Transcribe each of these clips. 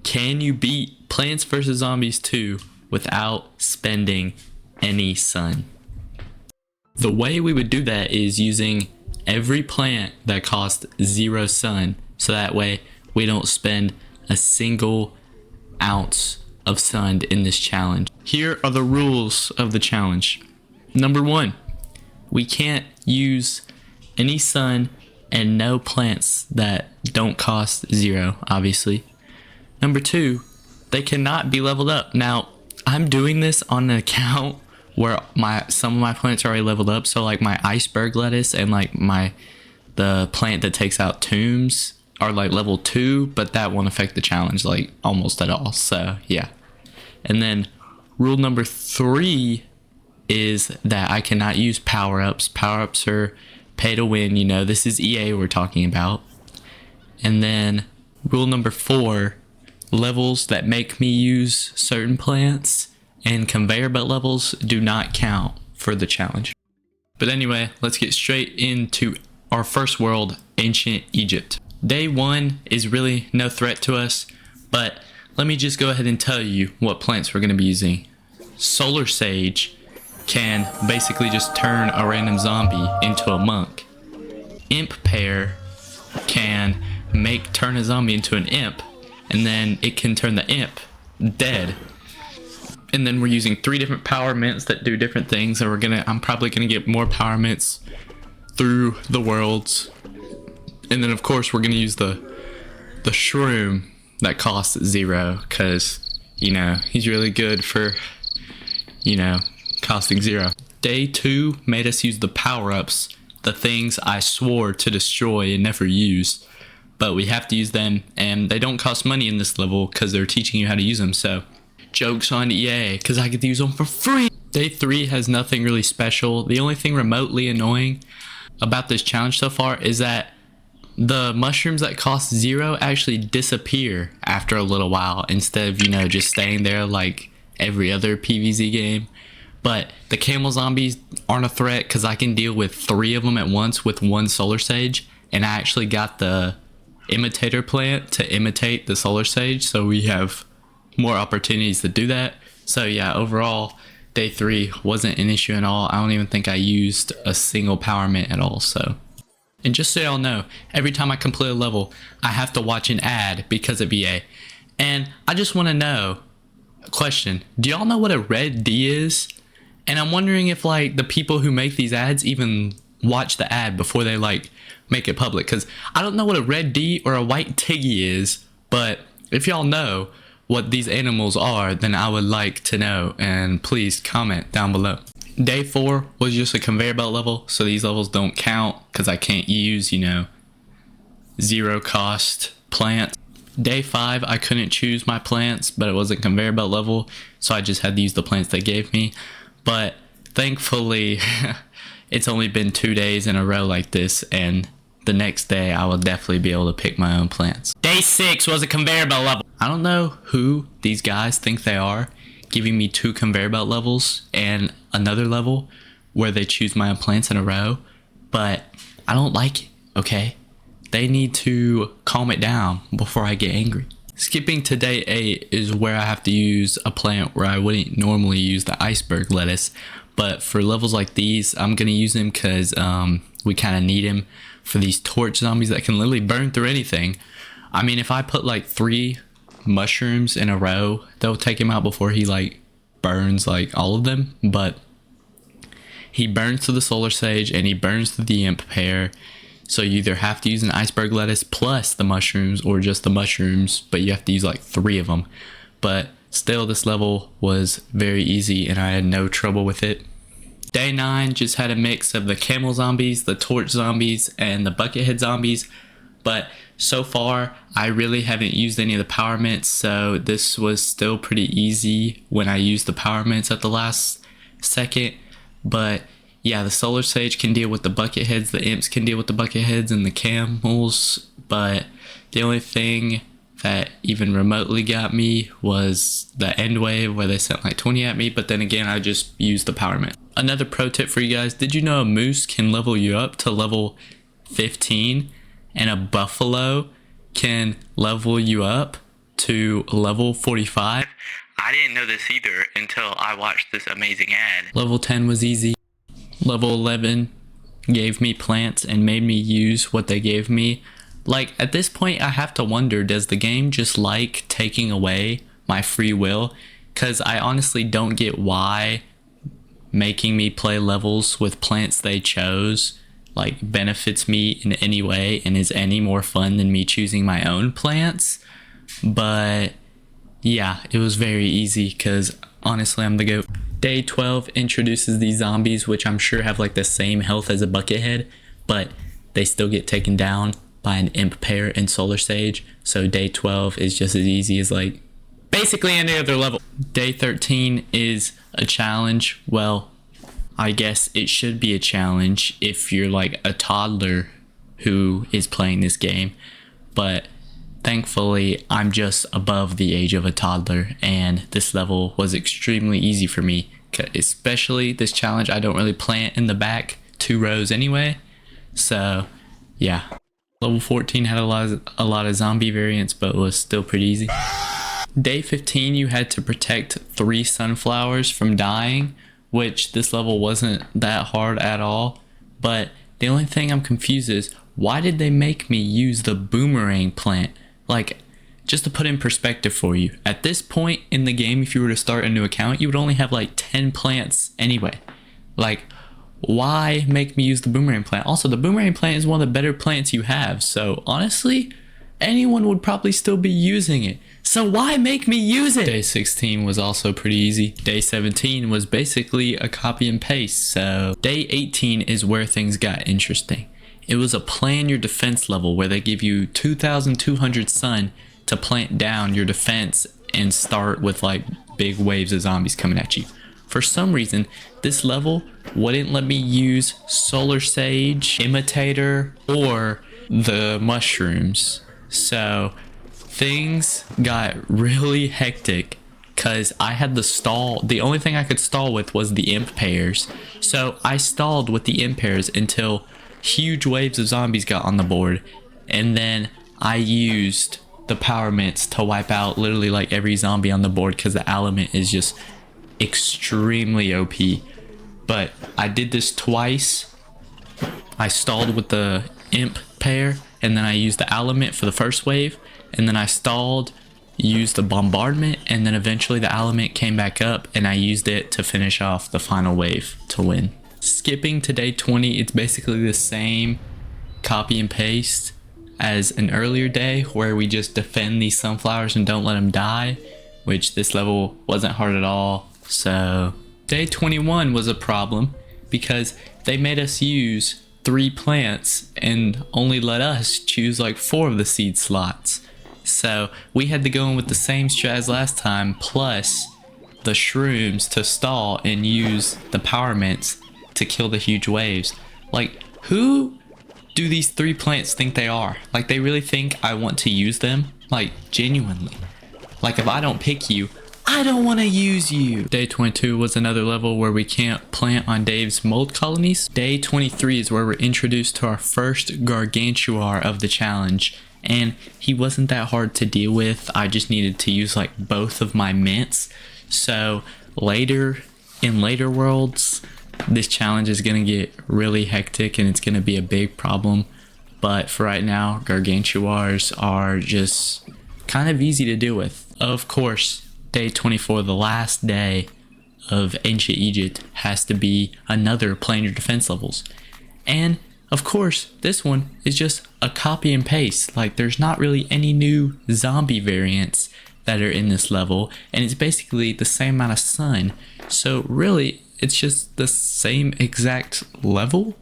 Can you beat Plants vs. Zombies 2 without spending any sun? The way we would do that is using every plant that costs 0 sun, so that way we don't spend a single ounce of sun in this challenge. Here are the rules of the challenge. Number 1, we can't use any sun and no plants that don't cost 0, obviously. Number 2, they cannot be leveled up. Now, I'm doing this on an account where some of my plants are already leveled up. So like my iceberg lettuce and like the plant that takes out tombs are like level 2, but that won't affect the challenge like almost at all. So yeah. And then rule number 3 is that I cannot use power-ups. Power-ups are pay to win, you know, this is EA we're talking about. And then rule number 4, levels that make me use certain plants and conveyor belt levels do not count for the challenge. But anyway, let's get straight into our first world, ancient Egypt. Day 1 is really no threat to us, but let me just go ahead and tell you what plants we're going to be using. Solar Sage can basically just turn a random zombie into a monk. Imp Pear can turn a zombie into an imp, and then it can turn the imp dead. And then we're using 3 different power mints that do different things, and I'm probably gonna get more power mints through the worlds. And then of course we're gonna use the shroom that costs 0, because you know he's really good for, you know, costing 0. Day 2 made us use the power-ups, the things I swore to destroy and never use, but we have to use them, and they don't cost money in this level because they're teaching you how to use them. So jokes on EA, because I get to use them for free. Day 3 has nothing really special. The only thing remotely annoying about this challenge so far is that the mushrooms that cost 0 actually disappear after a little while, instead of, you know, just staying there like every other PVZ game. But the camel zombies aren't a threat because I can deal with 3 of them at once with 1 solar sage, and I actually got the imitator plant to imitate the solar sage, so we have more opportunities to do that. So yeah, overall day 3 wasn't an issue at all. I don't even think I used a single power mint at all. So, and just so y'all know, every time I complete a level I have to watch an ad because of EA. And I just want to know a question, do y'all know what a red D is? And I'm wondering if like the people who make these ads even watch the ad before they like make it public, because I don't know what a red D or a white Tiggy is. But if y'all know what these animals are, then I would like to know, and please comment down below. Day 4 was just a conveyor belt level, so these levels don't count because I can't use, you know, 0 cost plants. Day 5 I couldn't choose my plants, but it was a conveyor belt level, so I just had to use the plants they gave me. But thankfully it's only been 2 days in a row like this, and the next day I will definitely be able to pick my own plants. Day 6 was a conveyor belt level. I don't know who these guys think they are, giving me 2 conveyor belt levels and another level where they choose my own plants in a row, but I don't like it, okay? They need to calm it down before I get angry. Skipping to day 8 is where I have to use a plant where I wouldn't normally use the iceberg lettuce, but for levels like these I'm gonna use him because we kind of need him for these torch zombies that can literally burn through anything. I mean, if I put like 3 mushrooms in a row, they'll take him out before he like burns like all of them. But he burns through the solar sage and he burns through the imp pear, so you either have to use an iceberg lettuce plus the mushrooms or just the mushrooms, but you have to use like 3 of them. But still, this level was very easy and I had no trouble with it. Day 9 just had a mix of the camel zombies, the torch zombies, and the buckethead zombies. But so far, I really haven't used any of the power mints, so this was still pretty easy when I used the power mints at the last second. But yeah, the solar sage can deal with the bucketheads, the imps can deal with the bucketheads and the camels. But the only thing that even remotely got me was the end wave where they sent like 20 at me, but then again I just used the power mint. Another pro tip for you guys, did you know a moose can level you up to level 15 and a buffalo can level you up to level 45. I didn't know this either until I watched this amazing ad. Level 10 was easy. Level 11 gave me plants and made me use what they gave me. Like, at this point, I have to wonder, does the game just like taking away my free will? Because I honestly don't get why making me play levels with plants they chose like benefits me in any way and is any more fun than me choosing my own plants. But yeah, it was very easy because honestly I'm the GOAT. Day 12 introduces these zombies, which I'm sure have like the same health as a Buckethead, but they still get taken down by an imp pair in Solar Sage. So day 12 is just as easy as like basically any other level. Day 13 is a challenge. Well, I guess it should be a challenge if you're like a toddler who is playing this game, but thankfully I'm just above the age of a toddler and this level was extremely easy for me, especially this challenge. I don't really plant in the back 2 rows anyway, so yeah. Level 14 had a lot of zombie variants, but was still pretty easy. Day 15 you had to protect 3 sunflowers from dying, which this level wasn't that hard at all. But the only thing I'm confused is, why did they make me use the boomerang plant? Like, just to put in perspective for you, at this point in the game, if you were to start a new account, you would only have like 10 plants anyway. Like, why make me use the boomerang plant? Also, the boomerang plant is one of the better plants you have, so honestly, anyone would probably still be using it. So why make me use it? Day 16 was also pretty easy. Day 17 was basically a copy and paste. So day 18 is where things got interesting. It was a plan your defense level where they give you 2,200 sun to plant down your defense and start with like big waves of zombies coming at you. For some reason, this level wouldn't let me use Solar Sage, Imitator, or the mushrooms. So things got really hectic because I had the stall. The only thing I could stall with was the imp pairs. So I stalled with the imp pairs until huge waves of zombies got on the board. And then I used the power mints to wipe out literally like every zombie on the board because the element is just extremely OP. But I did this twice. I stalled with the imp pair and then I used the element for the first wave. And then I stalled, used the bombardment, and then eventually the element came back up and I used it to finish off the final wave to win. Skipping to day 20, it's basically the same copy and paste as an earlier day where we just defend these sunflowers and don't let them die, which this level wasn't hard at all. So day 21 was a problem because they made us use 3 plants and only let us choose like 4 of the seed slots. So we had to go in with the same strat as last time plus the shrooms to stall and use the power mints to kill the huge waves. Like, who do these 3 plants think they are? Like, they really think I want to use them? Like, genuinely. Like, if I don't pick you, I don't want to use you. Day 22 was another level where we can't plant on Dave's mold colonies. Day 23 is where we're introduced to our first Gargantuar of the challenge. And he wasn't that hard to deal with. I just needed to use like both of my mints. So later in later worlds, this challenge is going to get really hectic and it's going to be a big problem. But for right now, Gargantuars are just kind of easy to deal with. Of course, day 24, the last day of ancient Egypt, has to be another plan your defense levels. And of course, this one is just a copy and paste. Like, there's not really any new zombie variants that are in this level, and it's basically the same amount of sun. So really, it's just the same exact level.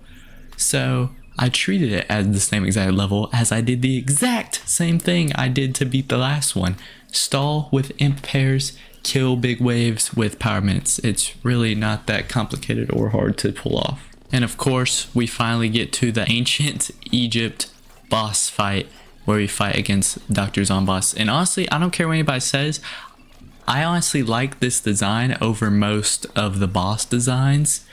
So I treated it as the same exact level as I did the exact same thing I did to beat the last one. Stall with imp pairs, kill big waves with power mints. It's really not that complicated or hard to pull off. And of course, we finally get to the ancient Egypt boss fight where we fight against Dr. Zomboss. And honestly, I don't care what anybody says. I honestly like this design over most of the boss designs.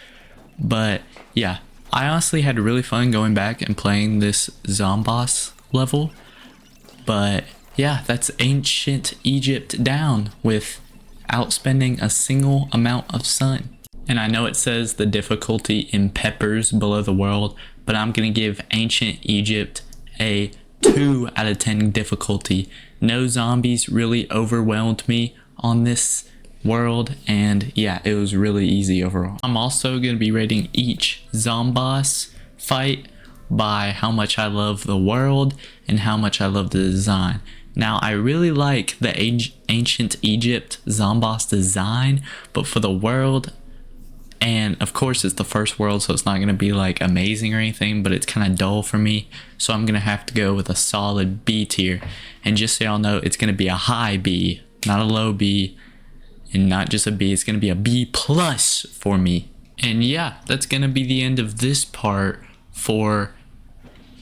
But yeah, I honestly had really fun going back and playing this Zomboss level. But yeah, that's ancient Egypt down without spending a single amount of sun. And I know it says the difficulty in peppers below the world, but I'm gonna give ancient Egypt a 2 out of 10 difficulty. No zombies really overwhelmed me on this world, and yeah, it was really easy overall. I'm also going to be rating each zomboss fight by how much I love the world and how much I love the design. Now, I really like the ancient Egypt zomboss design, but for the world, and of course it's the first world, so it's not going to be like amazing or anything, but it's kind of dull for me, so I'm going to have to go with a solid B tier. And just so y'all know, it's going to be a high B, not a low B, and not just a B, it's going to be a B plus for me. And yeah, that's going to be the end of this part for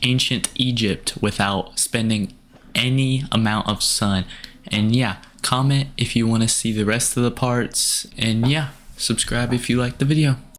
ancient Egypt without spending any amount of sun. And yeah, comment if you want to see the rest of the parts, and yeah, subscribe if you like the video.